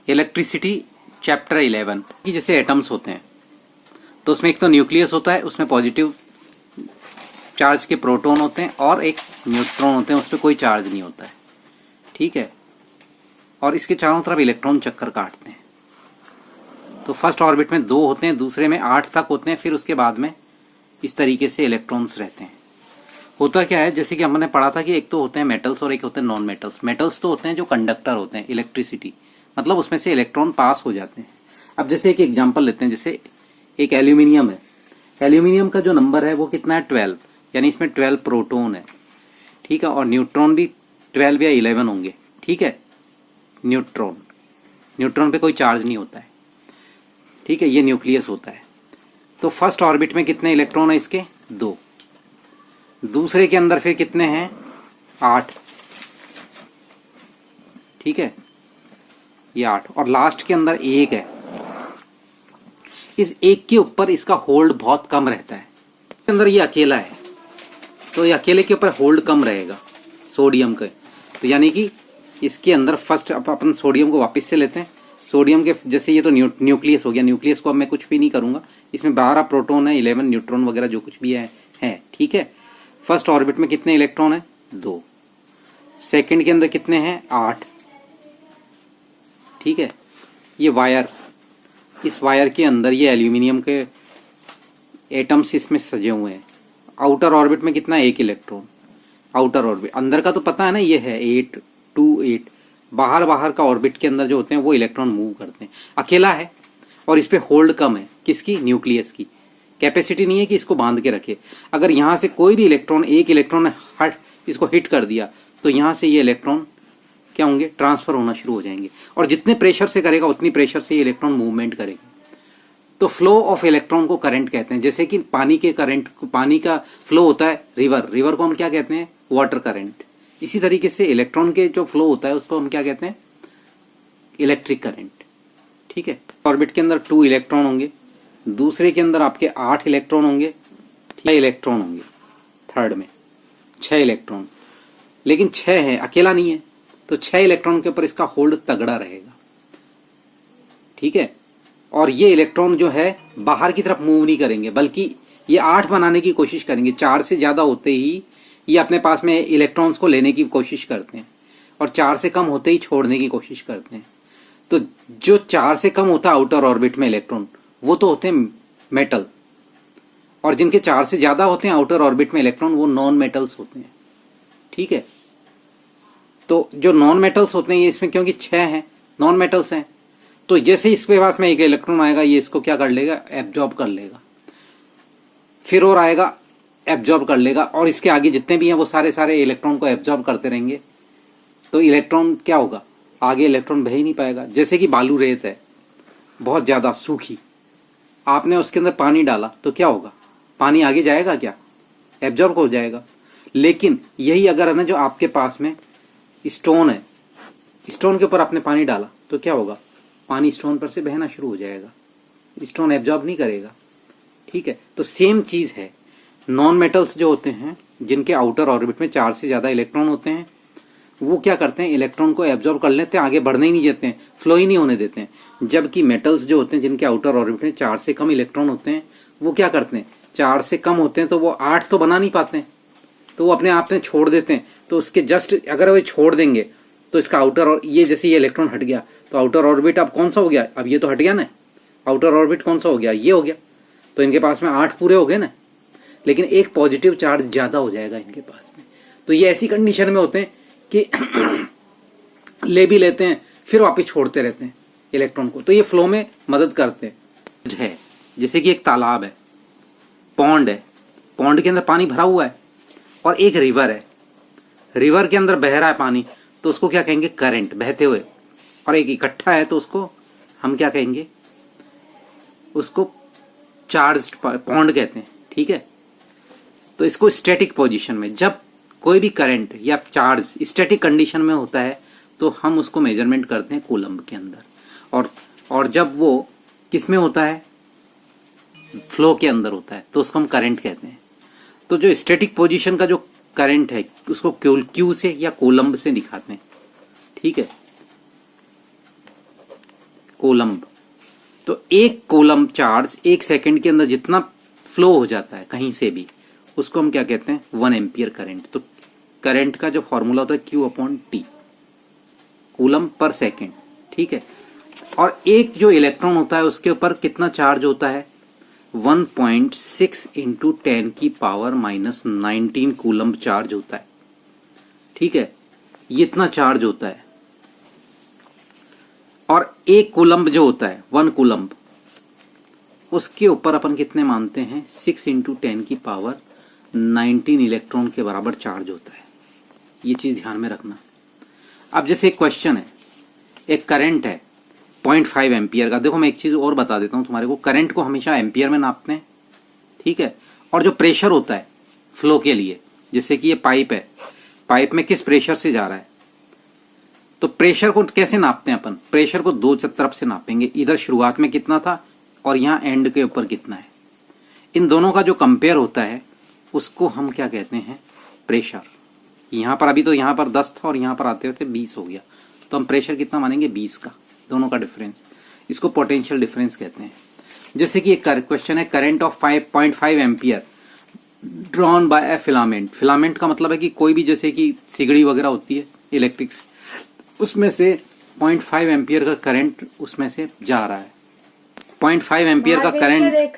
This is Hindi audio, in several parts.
इलेक्ट्रिसिटी चैप्टर 11 की जैसे एटम्स होते हैं तो उसमें एक तो न्यूक्लियस होता है, उसमें पॉजिटिव चार्ज के प्रोटॉन होते हैं और एक न्यूट्रॉन होते हैं, उस पर कोई चार्ज नहीं होता है। ठीक है, और इसके चारों तरफ इलेक्ट्रॉन चक्कर काटते हैं। तो फर्स्ट ऑर्बिट में 2 होते हैं, दूसरे में 8 तक होते हैं, फिर उसके बाद में इस तरीके से इलेक्ट्रॉन्स रहते हैं। होता क्या है, जैसे कि हमने पढ़ा था कि एक तो होते हैं मेटल्स और एक होते हैं नॉन मेटल्स। मेटल्स तो होते हैं जो कंडक्टर होते हैं, इलेक्ट्रिसिटी मतलब उसमें से इलेक्ट्रॉन पास हो जाते हैं। अब जैसे एक एग्जांपल लेते हैं, जैसे एक एल्यूमिनियम है। एल्यूमिनियम का जो नंबर है वो कितना है, 12, यानी इसमें 12 प्रोटॉन है। ठीक है, और न्यूट्रॉन भी 12 या 11 होंगे। ठीक है, न्यूट्रॉन पे कोई चार्ज नहीं होता है। ठीक है, ये न्यूक्लियस होता है। तो फर्स्ट ऑर्बिट में कितने इलेक्ट्रॉन है इसके, 2। दूसरे के अंदर फिर कितने हैं, 8। ठीक है, ये 8, और लास्ट के अंदर 1 है। इस 1 के ऊपर इसका होल्ड बहुत कम रहता है। इसके अंदर ये अकेला है तो ये अकेले के ऊपर होल्ड कम रहेगा सोडियम का। तो यानी कि इसके अंदर फर्स्ट अपन सोडियम को वापस से लेते हैं। सोडियम के जैसे ये तो न्यूक्लियस हो गया। न्यूक्लियस को अब मैं कुछ भी नहीं करूंगा, इसमें 12 प्रोटॉन है, 11 न्यूट्रॉन वगैरह जो कुछ भी है। ठीक है, फर्स्ट ऑर्बिट में कितने इलेक्ट्रॉन है, 2। सेकंड के अंदर कितने हैं, 8। ठीक है, ये वायर, इस वायर के अंदर ये एल्यूमिनियम के एटम्स इसमें सजे हुए हैं। आउटर ऑर्बिट में कितना, 1 इलेक्ट्रॉन। आउटर ऑर्बिट, अंदर का तो पता है ना, ये है 8 2 8। बाहर का ऑर्बिट के अंदर जो होते हैं वो इलेक्ट्रॉन मूव करते हैं। अकेला है और इस पे होल्ड कम है, किसकी, न्यूक्लियस की। कैपेसिटी नहीं है कि इसको बांध के रखे। अगर यहां से कोई भी इलेक्ट्रॉन, 1 इलेक्ट्रॉन ने इसको हिट कर दिया तो यहां से ये इलेक्ट्रॉन क्या होंगे, ट्रांसफर होना शुरू हो जाएंगे। और जितने प्रेशर से करेगा उतनी प्रेशर से ये इलेक्ट्रॉन मूवमेंट करेगा। तो फ्लो ऑफ इलेक्ट्रॉन को करंट कहते हैं। जैसे कि पानी के करंट, पानी का फ्लो होता है, रिवर को हम क्या कहते हैं, वाटर करंट। इसी तरीके से इलेक्ट्रॉन के जो फ्लो होता है उसको हम क्या कहते हैं, इलेक्ट्रिक करंट। ठीक है, ऑर्बिट के अंदर 2 इलेक्ट्रॉन होंगे, दूसरे के अंदर आपके 8 इलेक्ट्रॉन होंगे, 6 इलेक्ट्रॉन होंगे, थर्ड में 6 इलेक्ट्रॉन। लेकिन 6 है, अकेला नहीं है, तो 6 इलेक्ट्रॉन के ऊपर इसका होल्ड तगड़ा रहेगा। ठीक है, और ये इलेक्ट्रॉन जो है बाहर की तरफ मूव नहीं करेंगे, बल्कि ये 8 बनाने की कोशिश करेंगे। 4 से ज्यादा होते ही ये अपने पास में इलेक्ट्रॉन्स को लेने की कोशिश करते हैं, और 4 से कम होते ही छोड़ने की कोशिश करते हैं। तो जो 4 से कम होता है आउटर ऑर्बिट में इलेक्ट्रॉन, वो तो होते हैं मेटल, और जिनके 4 से ज्यादा होते हैं आउटर ऑर्बिट में इलेक्ट्रॉन, वो नॉन मेटल्स होते हैं। ठीक है, तो जो नॉन मेटल्स होते हैं ये इसमें, क्योंकि 6 हैं, नॉन मेटल्स हैं, तो जैसे इसके पास में 1 इलेक्ट्रॉन आएगा ये इसको क्या कर लेगा, एब्जॉर्ब कर लेगा। फिर और आएगा, एब्जॉर्ब कर लेगा, और इसके आगे जितने भी हैं वो सारे इलेक्ट्रॉन को एब्जॉर्ब करते रहेंगे। तो इलेक्ट्रॉन क्या होगा, आगे इलेक्ट्रॉन बह ही नहीं पाएगा। जैसे कि बालू रेत है, बहुत ज्यादा सूखी, आपने उसके अंदर पानी डाला तो क्या होगा, पानी आगे जाएगा क्या, एब्जॉर्ब हो जाएगा। लेकिन यही अगर है ना, जो आपके पास में स्टोन है, स्टोन के ऊपर आपने पानी डाला तो क्या होगा, पानी स्टोन पर से बहना शुरू हो जाएगा, स्टोन एब्जॉर्ब नहीं करेगा। ठीक है, तो सेम चीज है। नॉन मेटल्स जो होते हैं, जिनके आउटर ऑर्बिट में 4 से ज्यादा इलेक्ट्रॉन होते हैं, वो क्या करते हैं, इलेक्ट्रॉन को एब्जॉर्ब कर लेते हैं, आगे बढ़ने ही नहीं देते हैं, फ्लो ही नहीं होने देते हैं। जबकि मेटल्स जो होते हैं, जिनके आउटर ऑर्बिट में 4 से कम इलेक्ट्रॉन होते हैं, वो क्या करते हैं, 4 से कम होते हैं तो वो 8 तो बना नहीं पाते हैं, तो वो अपने आप में छोड़ देते हैं। तो उसके जस्ट अगर वो छोड़ देंगे तो इसका आउटर, और ये जैसे ये इलेक्ट्रॉन हट गया तो आउटर ऑर्बिट अब कौन सा हो गया, अब ये तो हट गया ना, आउटर ऑर्बिट कौन सा हो गया, ये हो गया। तो इनके पास में 8 पूरे हो गए ना, लेकिन एक पॉजिटिव चार्ज ज्यादा हो जाएगा इनके पास में। तो ये ऐसी कंडीशन में होते हैं कि ले भी लेते हैं, फिर वापस छोड़ते रहते हैं इलेक्ट्रॉन को। तो ये फ्लो में मदद करते हैं। जैसे कि एक तालाब है, पॉन्ड है, पॉन्ड के अंदर पानी भरा हुआ है, और एक रिवर है, रिवर के अंदर बह रहा है पानी, तो उसको क्या कहेंगे, करंट, बहते हुए। और एक इकट्ठा है तो उसको हम क्या कहेंगे, उसको चार्ज पॉन्ड कहते हैं। ठीक है, तो इसको स्टैटिक पोजीशन में, जब कोई भी करंट या चार्ज स्टैटिक कंडीशन में होता है तो हम उसको मेजरमेंट करते हैं कूलम्ब के अंदर, और जब वो किस में होता है, फ्लो के अंदर होता है, तो उसको हम करंट कहते हैं। तो जो स्टैटिक पोजीशन का जो करंट है उसको क्यू से या कूलम्ब से दिखाते हैं। ठीक है, कोलम्ब। तो एक कोलम्ब चार्ज 1 सेकंड के अंदर जितना फ्लो हो जाता है कहीं से भी, उसको हम क्या कहते हैं? 1 एम्पियर करंट। तो करंट का जो फॉर्मूला होता है Q/T, कूलम पर सेकेंड। ठीक है, और एक जो इलेक्ट्रॉन होता है उसके ऊपर कितना चार्ज होता है? 1.6 इंटू 10⁻⁻19 कूलम्ब चार्ज होता है। ठीक है, ये इतना चार्ज होता है। और एक कूलम्ब जो होता है 1 कूलम्ब, उसके ऊपर अपन कितने मानते हैं? 6 इंटू 10⁻19 इलेक्ट्रॉन के बराबर चार्ज होता है। ये चीज ध्यान में रखना। अब जैसे एक क्वेश्चन है, एक करंट है 0.5 एम्पियर का। देखो मैं एक चीज और बता देता हूं तुम्हारे को, करंट को हमेशा एम्पियर में नापते हैं। ठीक है, और जो प्रेशर होता है फ्लो के लिए, जैसे कि ये पाइप है, पाइप में किस प्रेशर से जा रहा है, तो प्रेशर को कैसे नापते हैं अपन? प्रेशर को दो तरफ से नापेंगे, इधर शुरुआत में कितना था और यहाँ एंड के ऊपर कितना है। इन दोनों का जो कंपेयर होता है उसको हम क्या कहते हैं? प्रेशर। यहाँ पर अभी तो यहाँ पर 10 था और यहाँ पर आते होते 20 हो गया, तो हम प्रेशर कितना मानेंगे? 20 का, दोनों का डिफरेंस। इसको पोटेंशियल डिफरेंस कहते हैं। जैसे कि एक क्वेश्चन है, current of 5.5 ampere drawn by A filament. Filament का मतलब है कि कोई भी, जैसे कि सिगड़ी वगैरह होती है इलेक्ट्रिक्स, उसमें से 0.5 एम्पियर का करंट उसमें से जा रहा है। 0.5 एम्पियर का करंट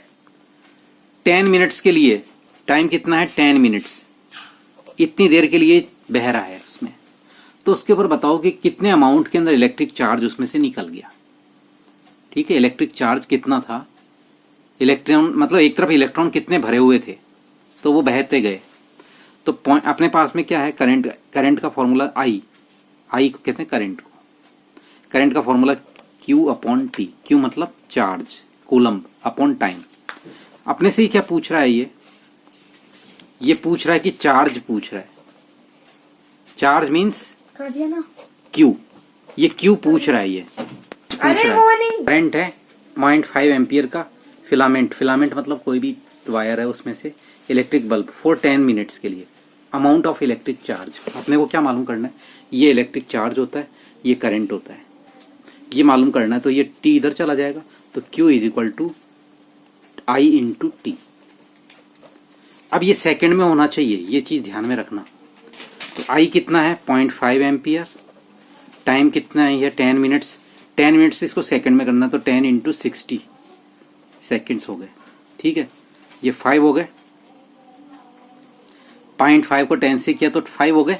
10 मिनट्स के लिए, टाइम कितना है? 10 मिनट्स, इतनी देर के लिए बह रहा है उसमें। तो उसके ऊपर बताओ कि कितने अमाउंट के अंदर इलेक्ट्रिक चार्ज उसमें से निकल गया। ठीक है, इलेक्ट्रिक चार्ज कितना था? इलेक्ट्रॉन मतलब एक तरफ इलेक्ट्रॉन कितने भरे हुए थे, तो वो बहते गए। तो अपने पास में क्या है? करंट। करंट का फॉर्मूला आई को कहते हैं करंट को। करंट का फॉर्मूला Q/T। Q मतलब चार्ज, कूलम्ब अपॉन टाइम। अपने से ही क्या पूछ रहा है? ये पूछ रहा है कि चार्ज पूछ रहा है। चार्ज मीन्स Q, ये Q पूछ रहा है। ये करंट है 0.5 एम्पियर का फिलामेंट। फिलामेंट मतलब कोई भी वायर है, उसमें से इलेक्ट्रिक बल्ब फॉर 10 मिनट्स के लिए। अमाउंट ऑफ इलेक्ट्रिक चार्ज अपने को क्या मालूम करना है? ये इलेक्ट्रिक चार्ज होता है, ये करंट होता है, ये मालूम करना है। तो ये T इधर चला जाएगा, तो Q = I × T। अब ये सेकंड में होना चाहिए, ये चीज ध्यान में रखना। तो I कितना है? 0.5 एम्पियर। टाइम कितना है? ये 10 मिनट्स। 10 मिनट्स इसको सेकंड में करना, तो 10 × 60 सेकंड्स हो गए। ठीक है, ये 5 हो गए। 0.5 को 10 से किया तो 5 हो गए।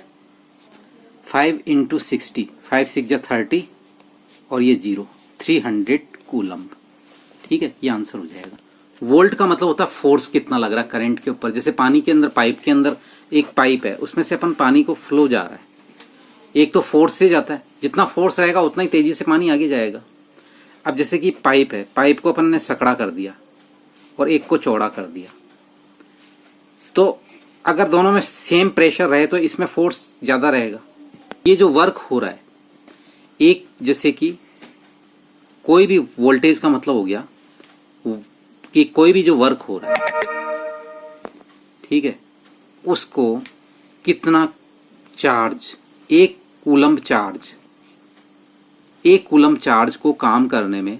5 × 60, 5 6 जा 30 और ये 0, 300 कूलम्ब। ठीक है, ये आंसर हो जाएगा। वोल्ट का मतलब होता है फोर्स कितना लग रहा है करंट के ऊपर। जैसे पानी के अंदर, पाइप के अंदर एक पाइप है, उसमें से अपन पानी को फ्लो जा रहा है, एक तो फोर्स से जाता है, जितना फोर्स रहेगा उतना ही तेजी से पानी आगे जाएगा। अब जैसे कि पाइप है, पाइप को अपन ने सकड़ा कर दिया और एक को चौड़ा कर दिया, तो अगर दोनों में सेम प्रेशर रहे तो इसमें फोर्स ज्यादा रहेगा। ये जो वर्क हो रहा है, एक जैसे कि कोई भी वोल्टेज का मतलब हो गया कि कोई भी जो वर्क हो रहा है, ठीक है, उसको कितना चार्ज, एक कूलम्ब चार्ज को काम करने में,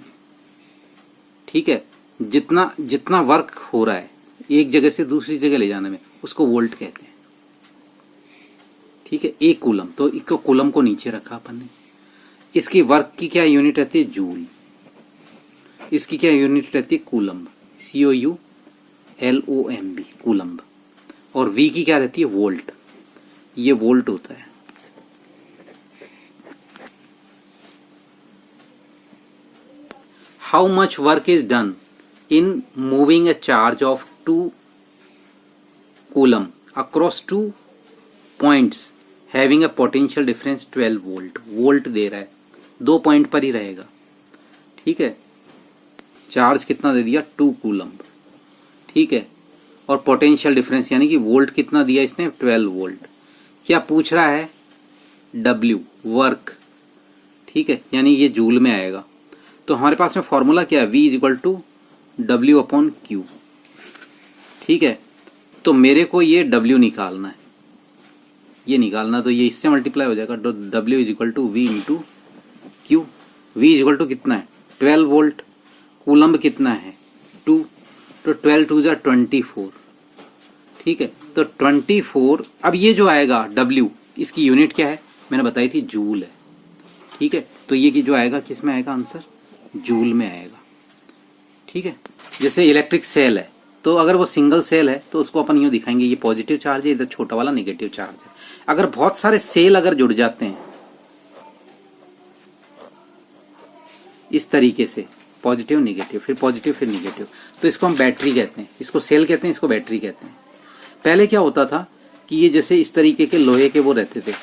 ठीक है, जितना वर्क हो रहा है एक जगह से दूसरी जगह ले जाने में, उसको वोल्ट कहते हैं। ठीक है, एक कूलम, तो एक कूलम को नीचे रखा अपन ने। इसकी वर्क की क्या यूनिट रहती है? जूल। इसकी क्या यूनिट रहती है? Coulomb, COULOMB, coulomb. और V की क्या रहती है? वोल्ट। ये वोल्ट होता है। How much work is done in moving a charge of 2 coulomb across 2 points having a potential difference 12 volt. Volt दे रहा है, 2 पॉइंट पर ही रहेगा। ठीक है, चार्ज कितना दे दिया? 2 कूलम्ब। ठीक है, और पोटेंशियल डिफरेंस यानी कि वोल्ट कितना दिया इसने? 12 वोल्ट। क्या पूछ रहा है? W, work. ठीक है, यानी ये जूल में आएगा। तो हमारे पास में फॉर्मूला क्या है? V = W/Q। ठीक है, तो मेरे को ये W निकालना है, ये निकालना, तो ये इससे मल्टीप्लाई हो जाएगा। W = V × Q। V = कितना है? 12 वोल्ट, कूलम्ब कितना है 2, तो 12 2 जा 24, ठीक है। तो 24, अब ये जो आएगा W, इसकी यूनिट क्या है मैंने बताई थी, जूल है, ठीक है। तो ये कि जो आएगा किस में आएगा आंसर, जूल में आएगा, ठीक है। जैसे इलेक्ट्रिक सेल है, तो अगर वो सिंगल सेल है तो उसको अपन यूं दिखाएंगे, ये पॉजिटिव चार्ज है, इधर छोटा वाला नेगेटिव चार्ज है। अगर बहुत सारे सेल अगर जुड़ जाते हैं इस तरीके से, पॉजिटिव नेगेटिव फिर पॉजिटिव फिर नेगेटिव, तो इसको हम बैटरी कहते हैं, इसको सेल कहते हैं, इसको बैटरी कहते हैं। पहले क्या होता था कि ये जैसे इस तरीके के लोहे के वो रहते थे,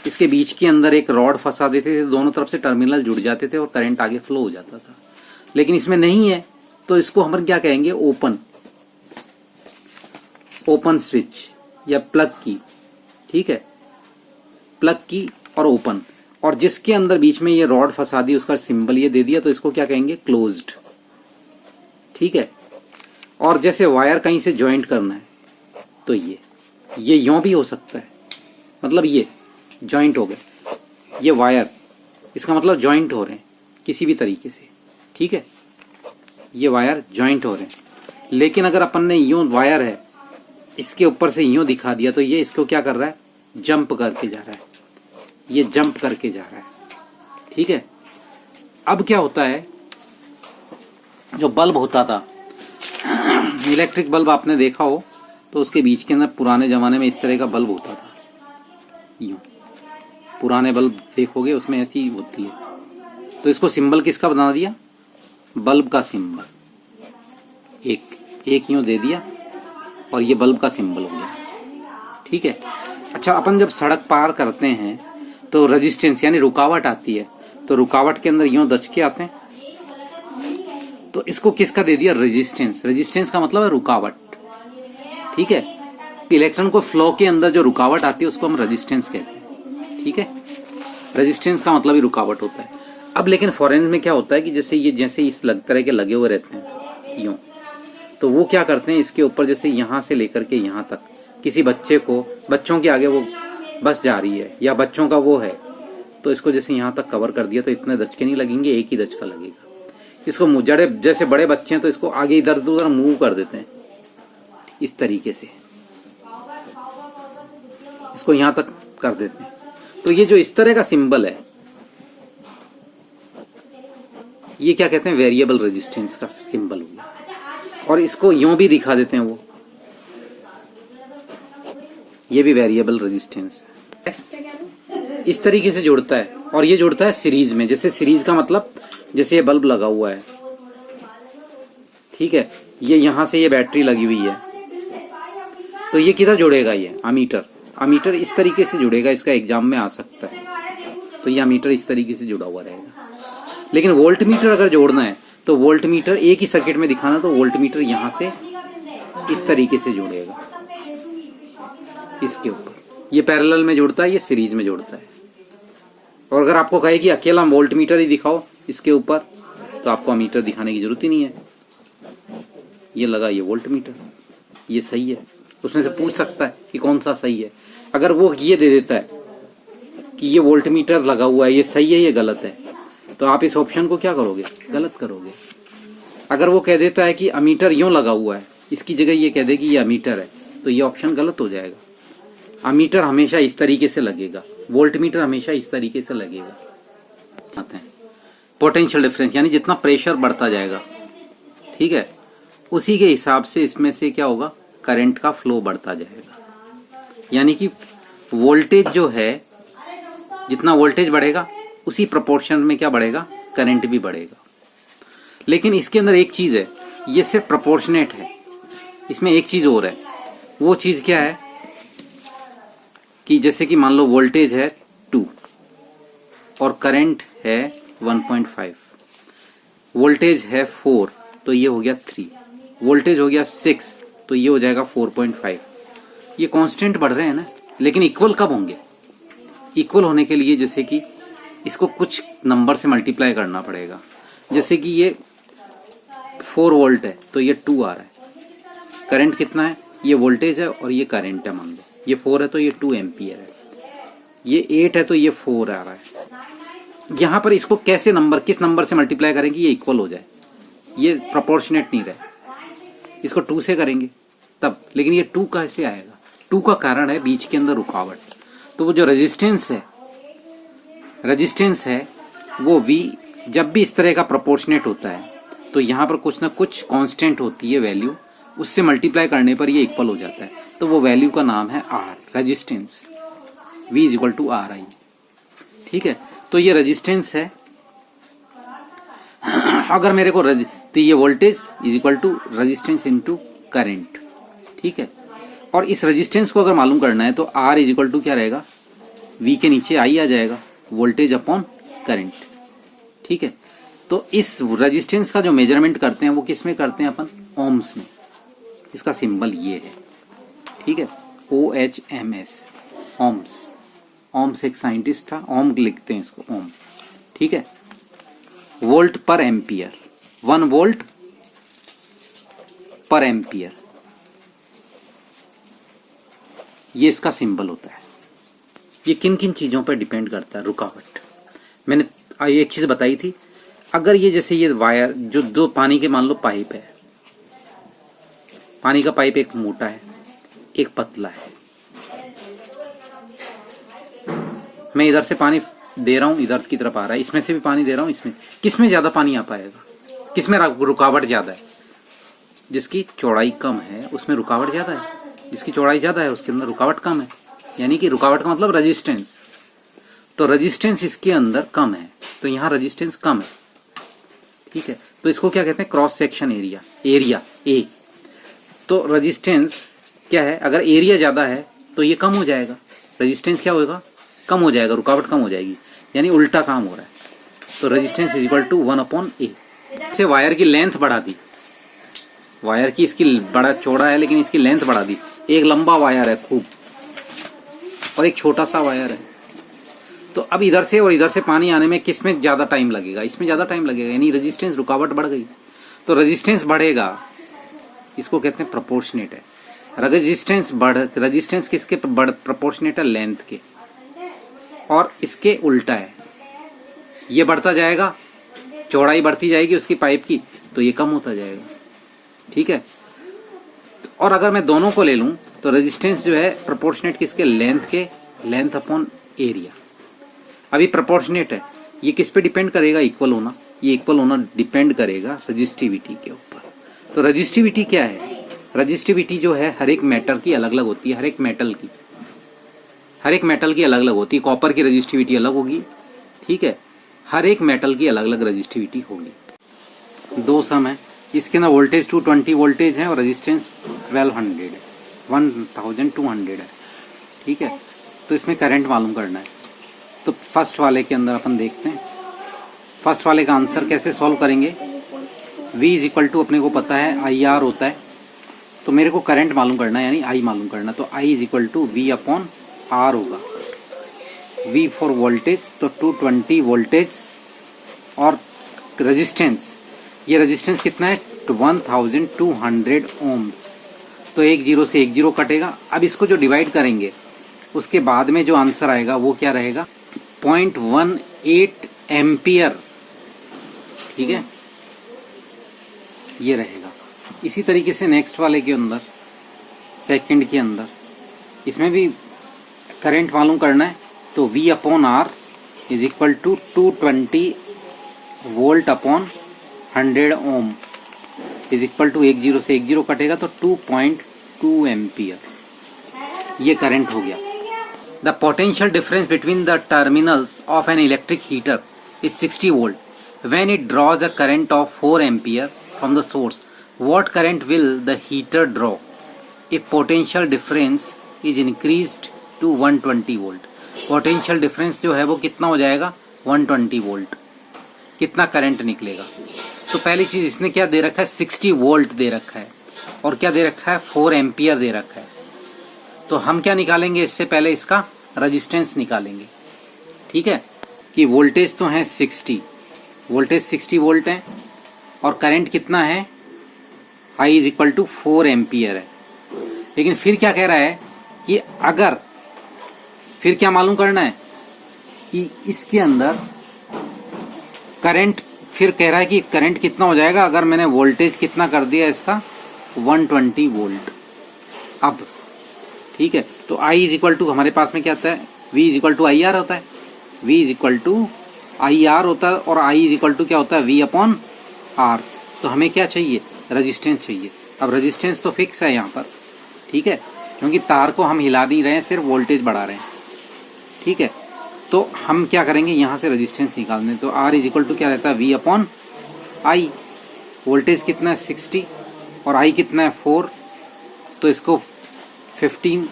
इसके बीच के अंदर एक रॉड फंसा देते थे, दोनों तरफ से टर्मिनल जुड़ जाते थे और करंट आगे फ्लो हो जाता था। लेकिन इसमें नहीं है, तो इसको हम क्या कहेंगे, ओपन स्विच या प्लग की, ठीक है, प्लग की और ओपन, और जिसके अंदर बीच में ये रॉड फंसा दी, उसका सिंबल ये दे दिया, तो इसको क्या कहेंगे, क्लोज्ड, ठीक है। और जैसे वायर कहीं से ज्वाइंट करना है, तो ये यूं भी हो सकता है, मतलब ये ज्वाइंट हो गए, ये वायर, इसका मतलब ज्वाइंट हो रहे हैं किसी भी तरीके से, ठीक है, ये वायर ज्वाइंट हो रहे हैं। लेकिन अगर अपन ने यूं वायर है, इसके ऊपर से यूं दिखा दिया, तो ये इसको क्या कर रहा है, जंप करके जा रहा है, ये जंप करके जा रहा है, ठीक है। अब क्या होता है, जो बल्ब होता था इलेक्ट्रिक बल्ब आपने देखा हो, तो उसके बीच के अंदर पुराने जमाने में इस तरह का बल्ब होता था, यूं पुराने बल्ब देखोगे उसमें ऐसी होती है। तो इसको सिंबल किसका बना दिया, बल्ब का सिंबल, एक यूं दे दिया और ये बल्ब का सिंबल हो गया, ठीक है। अच्छा, अपन जब सड़क पार करते हैं तो रेजिस्टेंस यानी रुकावट आती है, तो रुकावट के अंदर यूं दच के आते हैं, तो इसको किसका दे दिया, रेजिस्टेंस। रेजिस्टेंस का मतलब है रुकावट, ठीक है। इलेक्ट्रॉन को फ्लो के अंदर जो रुकावट आती है उसको हम रेजिस्टेंस कहते हैं, ठीक है। रेजिस्टेंस का मतलब ही रुकावट होता है। अब लेकिन फॉरेन में क्या होता है कि जैसे इस तरह के लगे हुए रहते हैं यूं, तो वो क्या करते हैं, इसके ऊपर जैसे यहां से लेकर के यहां तक किसी बच्चों के आगे वो बस जा रही है या बच्चों का वो है, तो इसको जैसे यहां तक कवर कर दिया, तो इतने दचके नहीं लगेंगे, एक ही दचका लगेगा। इसको जैसे बड़े बच्चे हैं तो इसको आगे इधर उधर मूव कर देते हैं इस तरीके से, इसको यहां तक कर देते हैं। तो ये जो इस तरह का सिंबल है, ये क्या कहते हैं, वेरिएबल रेजिस्टेंस का सिंबल हो गया। और इसको यूं भी दिखा देते हैं, वो ये भी वेरिएबल रेजिस्टेंस है, इस तरीके से जुड़ता है। और ये जुड़ता है सीरीज में, जैसे सीरीज का मतलब जैसे ये बल्ब लगा हुआ है, ठीक है, ये यहां से ये बैटरी लगी हुई है, तो ये किधर जुड़ेगा, ये अमीटर इस तरीके से जुड़ेगा, इसका एग्जाम में आ सकता है, तो ये अमीटर इस तरीके से जुड़ा हुआ रहेगा। लेकिन वोल्ट मीटर अगर जोड़ना है, तो वोल्ट मीटर एक ही सर्किट में दिखाना, तो वोल्ट मीटर यहां से इस तरीके से जुड़ेगा, इसके ऊपर ये पैरेलल में जुड़ता है, ये सीरीज में जुड़ता है। और अगर आपको कहे कि अकेला वोल्ट मीटर ही दिखाओ इसके ऊपर, तो आपको अमीटर दिखाने की जरूरत ही नहीं है, ये लगा, ये वोल्ट मीटर, ये सही है। उसमें से पूछ सकता है कि कौन सा सही है। अगर वो ये दे देता है कि ये वोल्ट मीटर लगा हुआ है, ये सही है, ये गलत है, तो आप इस ऑप्शन को क्या करोगे, गलत करोगे। अगर वो कह देता है कि अमीटर यूं लगा हुआ है, इसकी जगह ये कह दे कि ये अमीटर है, तो ये ऑप्शन गलत हो जाएगा। अमीटर हमेशा इस तरीके से लगेगा, वोल्ट मीटर हमेशा इस तरीके से लगेगा। आते हैं पोटेंशियल डिफरेंस, यानी जितना प्रेशर बढ़ता जाएगा, ठीक है, उसी के हिसाब से इसमें से क्या होगा, करंट का फ्लो बढ़ता जाएगा। यानी कि वोल्टेज जो है, जितना वोल्टेज बढ़ेगा उसी प्रोपोर्शन में क्या बढ़ेगा, करंट भी बढ़ेगा। लेकिन इसके अंदर एक चीज है, ये सिर्फ प्रोपोर्शनेट है, इसमें एक चीज और है। वो चीज क्या है कि जैसे कि मान लो वोल्टेज है 2 और करंट है 1.5, वोल्टेज है 4 तो ये हो गया 3, वोल्टेज हो गया 6 तो ये हो जाएगा 4.5। ये कांस्टेंट बढ़ रहे हैं ना, लेकिन इक्वल कब होंगे, इक्वल होने के लिए जैसे कि इसको कुछ नंबर से मल्टीप्लाई करना पड़ेगा। जैसे कि ये 4 वोल्ट है तो ये 2 आ रहा है, करंट कितना है, ये वोल्टेज है और ये करंट है, मान लो ये 4 है तो ये 2 एम्पियर है, ये 8 है तो ये 4 आ रहा है, यहाँ पर इसको कैसे नंबर, किस नंबर से मल्टीप्लाई करेंगे ये इक्वल हो जाए, ये प्रोपोर्शनेट नहीं रहे, इसको 2 से करेंगे तब। लेकिन ये 2 कैसे आएगा? 2 का कारण है बीच के अंदर रुकावट। तो वो जो रेजिस्टेंस है वो V जब भी इस तरह का प्रोपोर्शनेट होता है तो यहाँ पर कुछ ना कुछ कांस्टेंट होती है वैल्यू, उससे मल्टीप्लाई करने पर ये इक्वल हो जाता है। तो वो वैल्यू का नाम है R, resistance. V is equal to RI। ठीक है, तो ये रेजिस्टेंस है। अगर मेरे को तो ये voltage is equal to resistance into current. ठीक है, और इस रेजिस्टेंस को अगर मालूम करना है तो R इज इक्वल टू क्या रहेगा, V के नीचे I आ जाएगा, वोल्टेज अपॉन करंट। ठीक है, तो इस रेजिस्टेंस का जो मेजरमेंट करते हैं वो किस में करते हैं अपन? ओम्स में। इसका सिंबल ये है। ठीक है, OHMS, ओम्स। ओम्स एक साइंटिस्ट था, ओम लिखते हैं इसको, ओम। ठीक है, वोल्ट पर एम्पियर, 1 वोल्ट पर एम्पियर, ये इसका सिंबल होता है। ये किन किन चीजों पर डिपेंड करता है? रुकावट। मैंने एक चीज बताई थी, अगर ये जैसे ये वायर जो दो पानी के मान लो पाइप है, पानी का पाइप एक मोटा है एक पतला है, मैं इधर से पानी दे रहा हूं, इधर की तरफ आ रहा है, इसमें से भी पानी दे रहा हूं, इसमें किसमें ज्यादा पानी आ पाएगा? किसमें रुकावट ज्यादा है? जिसकी चौड़ाई कम है उसमें रुकावट ज्यादा है, जिसकी चौड़ाई ज्यादा है उसके अंदर रुकावट कम है। यानी कि रुकावट का मतलब रेजिस्टेंस। तो रेजिस्टेंस इसके अंदर कम है, तो यहाँ रेजिस्टेंस कम है। ठीक है, तो इसको क्या कहते हैं? Cross section area, area A. तो रेजिस्टेंस क्या है? अगर एरिया ज्यादा है तो ये कम हो जाएगा, रेजिस्टेंस क्या होगा? कम हो जाएगा, रुकावट कम हो जाएगी, यानी उल्टा काम हो रहा है। तो resistance is equal to 1/A। से वायर की लेंथ बढ़ा दी, वायर की इसकी बड़ा चौड़ा है लेकिन इसकी लेंथ बढ़ा दी। एक लंबा वायर है खूब और एक छोटा सा वायर है, तो अब इधर से और इधर से पानी आने में किस में ज्यादा टाइम लगेगा? इसमें ज्यादा टाइम लगेगा, यानी रेजिस्टेंस, रुकावट बढ़ गई। तो रेजिस्टेंस बढ़ेगा, इसको कहते हैं प्रोपोर्शनेट है। रेजिस्टेंस किसके प्रोपोर्शनेट है? लेंथ के। और इसके उल्टा है, ये बढ़ता जाएगा, चौड़ाई बढ़ती जाएगी उसकी पाइप की, तो ये कम होता जाएगा। ठीक है, और अगर मैं दोनों को ले लूं तो रेजिस्टेंस जो है प्रोपोर्शनेट किसके? लेंथ के, लेंथ अपॉन एरिया। अभी प्रोपोर्शनेट है, ये किस पे डिपेंड करेगा? इक्वल होना। ये इक्वल होना डिपेंड करेगा रजिस्टिविटी के ऊपर। तो रजिस्टिविटी क्या है? रजिस्टिविटी जो है हर एक मेटल की अलग अलग होती है, हर एक मेटल की अलग अलग होती है। कॉपर की रजिस्टिविटी अलग होगी, ठीक है, हर एक मेटल की अलग अलग रजिस्टिविटी होगी। 2 सम है, इसके अंदर वोल्टेज 220 वोल्टेज है और रेजिस्टेंस 1200 है, 1200 है। ठीक है, तो इसमें करंट मालूम करना है। तो फर्स्ट वाले के अंदर अपन देखते हैं, फर्स्ट वाले का आंसर कैसे सॉल्व करेंगे? V इज इक्वल टू अपने को पता है IR होता है, तो मेरे को करंट मालूम करना है, यानी I मालूम करना। तो I is equal to V upon R होगा। V फॉर वोल्टेज, तो 220 वोल्टेज और रेजिस्टेंस, ये रेजिस्टेंस कितना है? 1200 ओम्स। तो 1 0 से 1 0 कटेगा। अब इसको जो डिवाइड करेंगे उसके बाद में जो आंसर आएगा वो क्या रहेगा? 0.18 एम्पियर। ठीक है, ये रहेगा। इसी तरीके से नेक्स्ट वाले के अंदर, सेकंड के अंदर, इसमें भी करंट मालूम करना है। तो V upon R is equal to 220 volt upon 100 ohm is equal to 1 0 से 1 0 कटेगा, तो 2.2 एम्पियर। ये करंट हो गया। The potential difference between the terminals of an electric heater is 60 volt. When it draws a current of 4 ampere from the source, what current will the heater draw if potential difference is increased to 120 volt? Potential difference जो है वो कितना हो जाएगा? 120 volt. कितना करंट निकलेगा? तो पहली चीज इसने क्या दे रखा है? 60 वोल्ट दे रखा है, और क्या दे रखा है? 4 एम्पियर दे रखा है। तो हम क्या निकालेंगे? इससे पहले इसका रेजिस्टेंस निकालेंगे। ठीक है, कि वोल्टेज तो है 60, वोल्टेज 60 वोल्ट है और करंट कितना है? I is equal to 4 ampere है। लेकिन फिर क्या कह रहा है कि अगर, फिर क्या मालूम करना है कि इसके अंदर करंट फिर कह रहा है कि करंट कितना हो जाएगा अगर मैंने वोल्टेज कितना कर दिया इसका 120 वोल्ट। अब ठीक है, तो I इज इक्वल टू हमारे पास में क्या आता है, V is equal to I R होता है, V is equal to I R होता है, और I इज इक्वल टू क्या होता है, V अपॉन आर। तो हमें क्या चाहिए, रजिस्टेंस चाहिए। अब रजिस्टेंस तो फिक्स है यहाँ पर, ठीक है, क्योंकि तार को हम हिला नहीं रहे हैं, सिर्फ वोल्टेज बढ़ा रहे हैं, ठीक है। तो हम क्या करेंगे, यहाँ से रेजिस्टेंस निकाल दें। तो R इज इक्वल टू क्या रहता है, V अपॉन आई। वोल्टेज कितना है 60 और I कितना है 4, तो इसको 15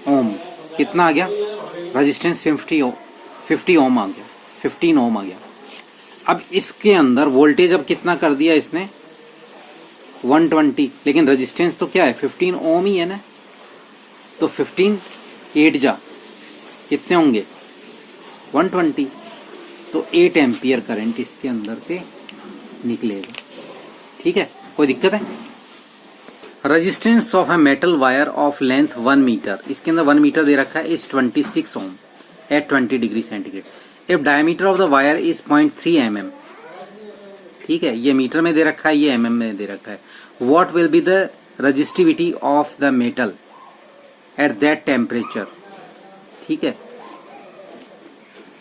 ओम कितना आ गया, रेजिस्टेंस 50 ओम आ गया, 15 ओम आ गया। अब इसके अंदर वोल्टेज अब कितना कर दिया इसने 120, लेकिन रेजिस्टेंस तो क्या है 15 ओम ही है ना। तो 15 8 जा कितने होंगे 120, तो 8 एम्पियर करंट इसके अंदर से निकलेगा, ठीक है। कोई दिक्कत है। Resistance of a metal wire of length 1 metre, इसके अंदर 1 मीटर दे रखा है, is 26 ohm at 20 degree centigrade. If diameter of the wire is 0.3 mm, ठीक है, ये मीटर में दे रखा है, ये mm में दे रखा है। What will be the resistivity of the metal at that temperature, ठीक है।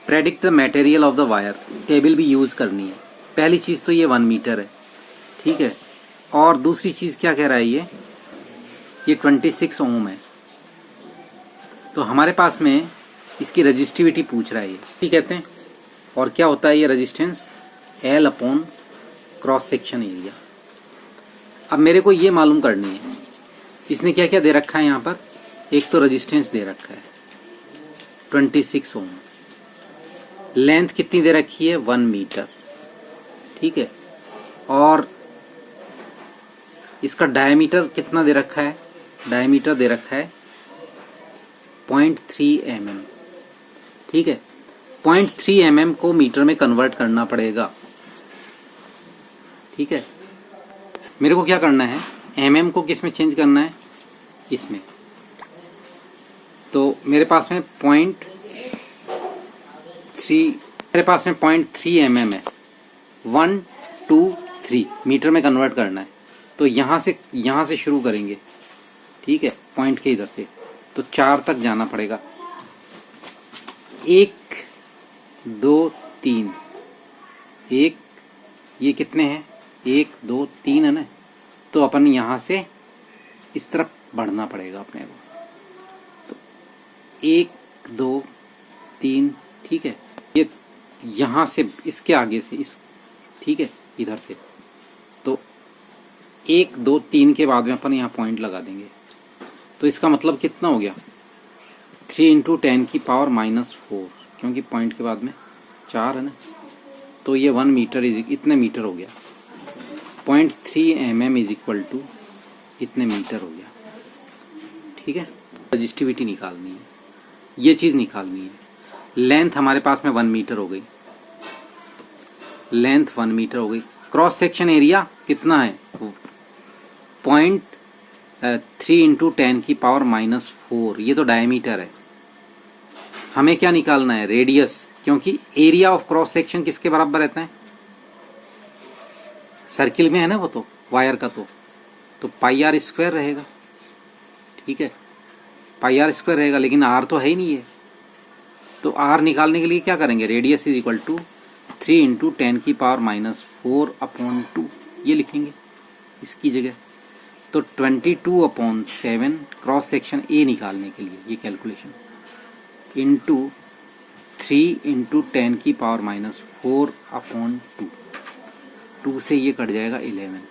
Predict the material of the wire, table भी यूज करनी है। पहली चीज तो ये 1 मीटर है, ठीक है, और दूसरी चीज क्या कह रहा है, ये 26 ओम है। तो हमारे पास में इसकी रजिस्टिविटी पूछ रहा है, ये ठीक कहते हैं। और क्या होता है ये resistance, L upon cross section area. अब मेरे को ये मालूम करनी है, इसने क्या क्या दे रखा है यहाँ पर। एक तो रजिस्टेंस दे रखा है 26 ओम, लेंथ कितनी दे रखी है 1 मीटर, ठीक है, और इसका डायमीटर कितना दे रखा है, डायमीटर दे रखा है 0.3 mm, ठीक है। 0.3 mm को मीटर में कन्वर्ट करना पड़ेगा, ठीक है। मेरे को क्या करना है, mm को किस में चेंज करना है, इसमें। तो मेरे पास में 0.3 mm है, 1 2 3 मीटर में कन्वर्ट करना है। तो यहाँ से शुरू करेंगे, ठीक है, पॉइंट के इधर से, तो 4 तक जाना पड़ेगा। 1 2 3, एक ये कितने हैं 1 2 3 है ना। तो अपन यहाँ से इस तरफ बढ़ना पड़ेगा अपने को। तो 1 2 3, ठीक है, ये यहाँ से इसके आगे से इस, ठीक है, इधर से। तो 1 2 3 के बाद में अपन यहाँ पॉइंट लगा देंगे। तो इसका मतलब कितना हो गया 3 × 10⁻⁴, क्योंकि पॉइंट के बाद में 4 है ना। तो ये 1 मीटर इतने मीटर हो गया। 0.3 mm इज इक्वल टू इतने मीटर हो गया, ठीक है। रजिस्टिविटी निकालनी है, ये चीज निकालनी है। लेंथ हमारे पास में 1 मीटर हो गई, लेंथ 1 मीटर हो गई। क्रॉस सेक्शन एरिया कितना है 0.3 × 10⁻⁴, ये तो डायमीटर है। हमें क्या निकालना है, रेडियस, क्योंकि एरिया ऑफ क्रॉस सेक्शन किसके बराबर रहता है, सर्किल में है ना वो, तो वायर का तो πr² रहेगा, ठीक है, πr² रहेगा, लेकिन r तो है ही नहीं है। तो r निकालने के लिए क्या करेंगे, रेडियस इज इक्वल टू 3 × 10⁻⁴/2 ये लिखेंगे इसकी जगह। तो 22/7 क्रॉस सेक्शन ए निकालने के लिए ये कैलकुलेशन, इंटू 3 × 10⁻⁴/2, 2 से ये कट जाएगा 11,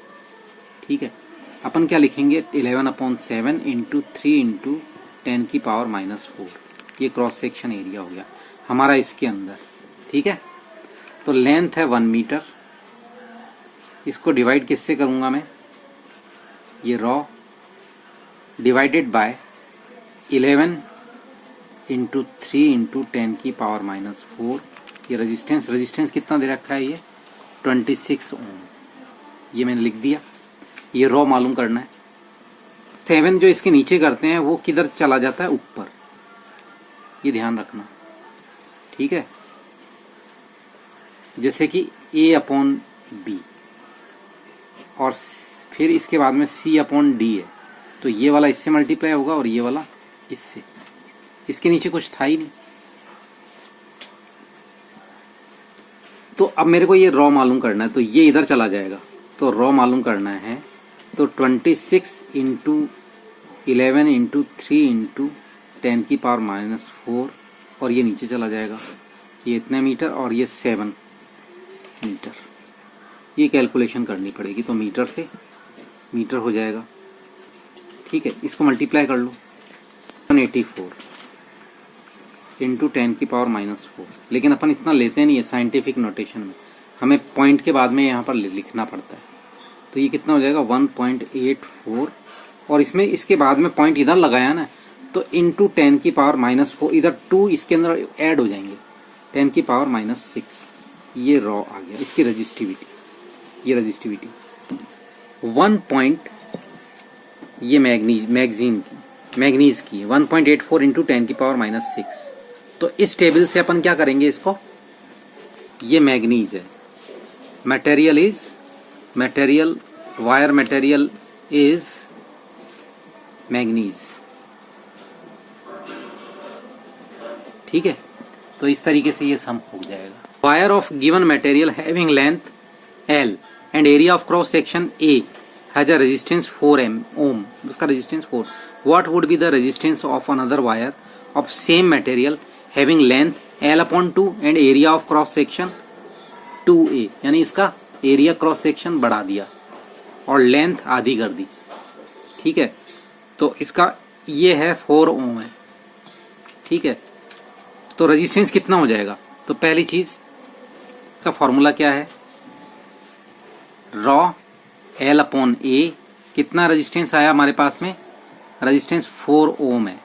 ठीक है। अपन क्या लिखेंगे 11/7 × 3 × 10⁻⁴, ये क्रॉस सेक्शन एरिया हो गया हमारा इसके अंदर, ठीक है। तो लेंथ है 1 मीटर, इसको डिवाइड किससे करूंगा मैं, ये रॉ डिवाइडेड बाय 11 × 3 × 10⁻⁴, ये रेजिस्टेंस कितना दे रखा है, ये 26 ओम, ये मैंने लिख दिया। ये रॉ मालूम करना है। 7 जो इसके नीचे करते हैं वो किधर चला जाता है, ऊपर, ये ध्यान रखना, ठीक है। जैसे कि A अपॉन बी, और फिर इसके बाद में C अपॉन डी है, तो ये वाला इससे मल्टीप्लाई होगा और ये वाला इससे, इसके नीचे कुछ था ही नहीं। तो अब मेरे को ये रॉ मालूम करना है, तो ये इधर चला जाएगा, तो रॉ मालूम करना है, तो 26 इंटू 11 इंटू 3 इंटू 10 की पावर माइनस 4, और ये नीचे चला जाएगा, ये इतने मीटर और ये 7 मीटर। ये कैलकुलेशन करनी पड़ेगी, तो मीटर से मीटर हो जाएगा। ठीक है, इसको मल्टीप्लाई कर लो, 184 इंटू 10 की पावर माइनस 4। लेकिन अपन इतना लेते नहीं है साइंटिफिक नोटेशन में, हमें पॉइंट के बाद में यहाँ पर लिखना पड़ता है। तो ये कितना हो जाएगा 1.84, और इसमें इसके बाद में पॉइंट इधर लगाया ना, तो इंटू 10 की पावर माइनस 4, इधर 2 इसके अंदर ऐड हो जाएंगे, 10 की पावर माइनस 6। ये रॉ आ गया, इसकी रजिस्टिविटी, ये रजिस्टिविटी 1 पॉइंट, ये मैग्नीज की 1.84 इंटू 10 की पावर माइनस 6। तो इस टेबल से अपन क्या करेंगे इसको, ये मैग्नीज है, वायर मटेरियल इज मैग्नीज। ठीक है, तो इस तरीके से ये सम हो जाएगा। Wire of given material having length L and area of cross section A has a resistance 4 ओम, उसका resistance 4। What would be the resistance of another wire of same material having length L/2 and area of cross section 2A, यानी इसका एरिया क्रॉस सेक्शन बढ़ा दिया और लेंथ आधी कर दी। ठीक है, तो इसका ये है 4 ओम है। ठीक है, तो रेजिस्टेंस कितना हो जाएगा, तो पहली चीज का फॉर्मूला क्या है, रॉ L/A, कितना रेजिस्टेंस आया हमारे पास में, रेजिस्टेंस 4 ओम है।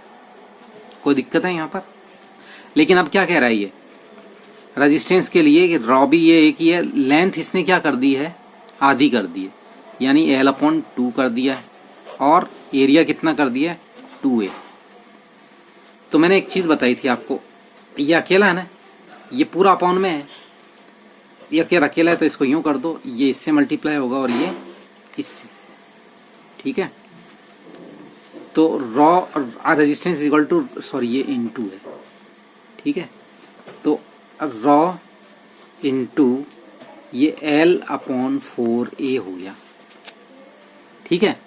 कोई दिक्कत है यहाँ पर? लेकिन अब क्या कह रहा है ये रेजिस्टेंस के लिए कि रॉ भी ये एक ही है, लेंथ इसने क्या कर दी है, आधी कर दी है, यानी L/2 कर दिया है, और एरिया कितना कर दिया है 2A। तो मैंने एक चीज बताई थी आपको, ये अकेला है ना, ये पूरा अपॉन में है, ये अकेला है, तो इसको यूं कर दो, ये इससे मल्टीप्लाई होगा और ये इससे। ठीक है, तो rho resistance equal to, sorry ये इनटू है। ठीक है, तो रॉ इनटू ये L/4A हो गया। ठीक है,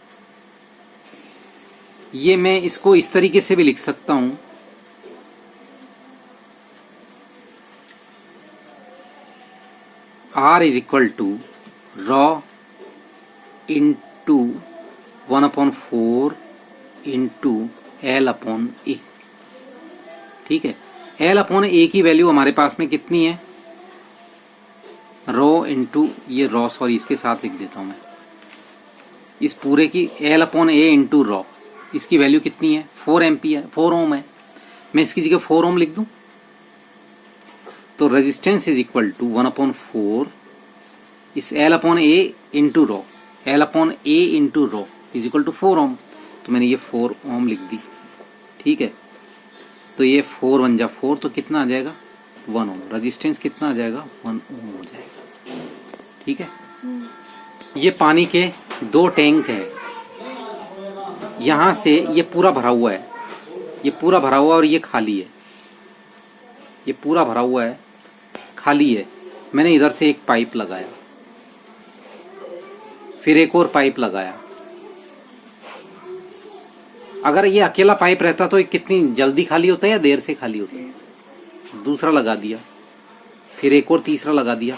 ये मैं इसको इस तरीके से भी लिख सकता हूं, R is equal to rho into 1/4 into L/A। ठीक है, L/A की वैल्यू हमारे पास में कितनी है, रॉ इंटू ये रॉ, सॉरी इसके साथ लिख देता हूं मैं, इस पूरे की L/A इंटू रॉ, इसकी वैल्यू कितनी है 4 एम्पियर, 4 ओम है। मैं इसकी जगह 4 ओम लिख दूं, तो रेजिस्टेंस इज इक्वल टू 1/4 इस L/A into rho, L/A into rho is equal to 4 ohm. तो मैंने ये 4 ओम लिख दी। ठीक है, तो ये 4 1 जा 4, तो कितना आ जाएगा 1 ओम, रेजिस्टेंस कितना आ जाएगा 1 ओम हो जाएगा। ठीक है, ये पानी के 2 टैंक है, यहां से ये पूरा भरा हुआ है, ये पूरा भरा हुआ और ये खाली है, ये पूरा भरा हुआ है खाली है। मैंने इधर से एक पाइप लगाया, फिर एक और पाइप लगाया। अगर ये अकेला पाइप रहता तो ये कितनी जल्दी खाली होता है या देर से खाली होता है। दूसरा लगा दिया, फिर एक और तीसरा लगा दिया,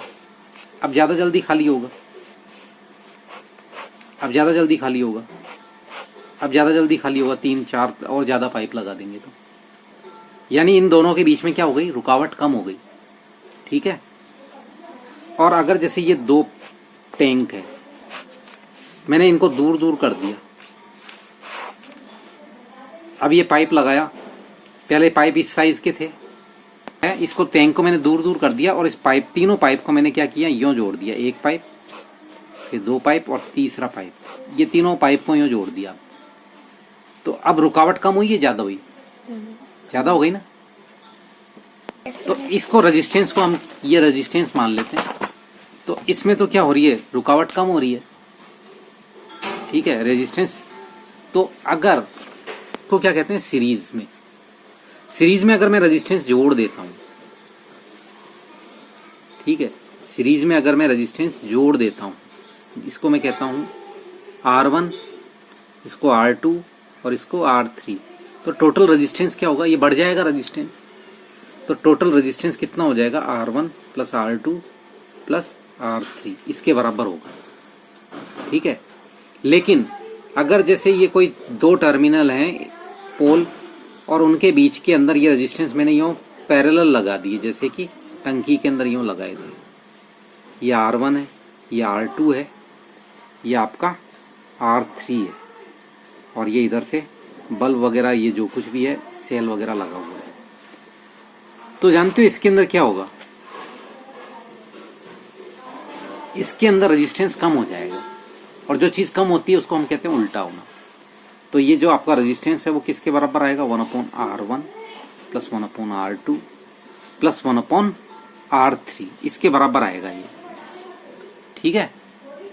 अब ज्यादा जल्दी खाली होगा, अब ज्यादा जल्दी खाली होगा, अब ज्यादा जल्दी खाली होगा। 3 4 और ज्यादा पाइप लगा देंगे तो, यानी इन दोनों के बीच में क्या हो गई, रुकावट कम हो गई। ठीक है, और अगर जैसे ये 2 टैंक है, मैंने इनको दूर दूर कर दिया, अब ये पाइप लगाया, पहले पाइप इस साइज के थे, इसको टैंक को मैंने दूर दूर कर दिया, और इस पाइप, तीनों पाइप को मैंने क्या किया, यूं जोड़ दिया, एक पाइप, फिर 2 पाइप और तीसरा पाइप, ये तीनों पाइप को यूं जोड़ दिया। तो अब रुकावट कम हुई है, ज्यादा हुई, ज्यादा हो गई ना। तो इसको रेजिस्टेंस को हम ये रेजिस्टेंस मान लेते हैं। तो इसमें तो क्या हो रही है, रुकावट कम हो रही है, ठीक है। रेजिस्टेंस तो अगर तो क्या कहते हैं सीरीज में अगर मैं रेजिस्टेंस जोड़ देता हूं, ठीक है, सीरीज में अगर मैं रेजिस्टेंस जोड़ देता हूं, इसको मैं कहता हूं R1, इसको R2 और इसको R3, तो टोटल रेजिस्टेंस क्या होगा, ये बढ़ जाएगा रेजिस्टेंस। तो टोटल रेजिस्टेंस कितना हो जाएगा, R1 plus R2 plus R3, इसके बराबर होगा, ठीक है। लेकिन अगर जैसे ये कोई दो टर्मिनल हैं पोल और उनके बीच के अंदर ये रेजिस्टेंस मैंने यूँ पैरेलल लगा दिए, जैसे कि टंकी के अंदर यूँ लगाए दिए, ये R1 है, ये R2 है, ये आपका R3 है, और ये इधर से बल्ब वगैरह ये जो कुछ भी है सेल वगैरह लगा हुआ है। तो जानते हो इसके अंदर क्या होगा, इसके अंदर रेजिस्टेंस कम हो जाएगा, और जो चीज कम होती है उसको हम कहते हैं उल्टा होना। तो ये जो आपका रेजिस्टेंस है वो किसके बराबर आएगा, 1/R1 plus 1/R2 plus 1/R3, इसके बराबर आएगा ये, ठीक है।